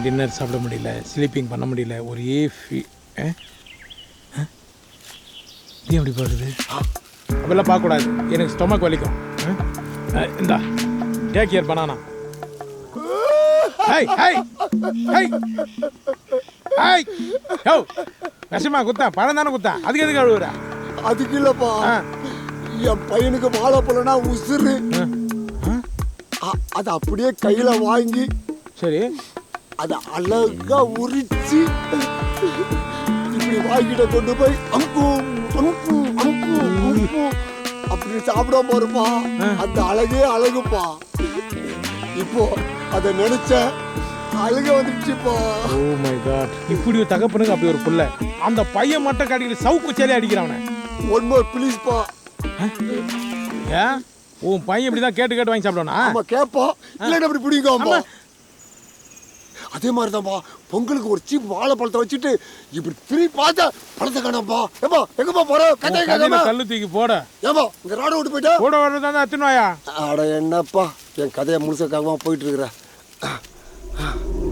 Morning dinner சாப்பிட முடியல, sleeping பண்ண முடியல, ஒரே நீ எப்படி பார்க்குது? அப்படிலாம் பார்க்கக்கூடாது, எனக்கு ஸ்டொமக் வலிக்கும். இந்தா டேக் கேர் பண்ணானா. ஹை ஹை ஹை ஹை யோ விஷமா குத்தேன், பழம் தானே குத்தேன், அதுக்கு எதுக்கு அழுவுற? அதுக்கு இல்லப்பா, என் பையனுக்கு வாழைப்பழம்னா உசுறு. அதை அப்படியே கையில வாங்கி சரி அதை அழகா உரிச்சு இப்படி வாங்கிட்ட கொண்டு போய் அமுக்கும் அமுக்கும் அமுக்கும் அமுக்கும் அப்படி சாப்பிட போறப்பா, அந்த அழகே அழகுப்பா. இப்போ அதை நினைச்ச அழுக வந்துடுச்சுப்பா. ஓ மை காட், இப்படி ஒரு தகப்பனுக்கு அப்படி ஒரு புள்ள, அந்த பையன் மட்டும் காட்டிக்கிட்டு சவுக்கு சேலையை அடிக்கிறான். ஒன் மோர் ப்ளீஸ்ப்பா. ஏன் உன் பையன் இப்படிதான் கேட்டு கேட்டு வாங்கி சாப்பிடணும்? ஆமா கேட்போம், இல்லைன்னா அப்படி பிடிக்கும். அதே மாதிரிதான்ப்பா, பொங்கலுக்கு ஒரு சீப் வாழைப்பழத்தை வச்சுட்டு இப்படி திரும்பி பார்த்தா பழத்தை காணப்பா. ஏப்பா எங்கப்பா போற? கல்லு தூக்கி போட. ஏப்பா இங்க ராட விட்டு போயிட்டா போட வரதான் அத்தின் வாயா. அட என்னப்பா, என் கதையை முழுசக்காகவா போயிட்டு இருக்கிற.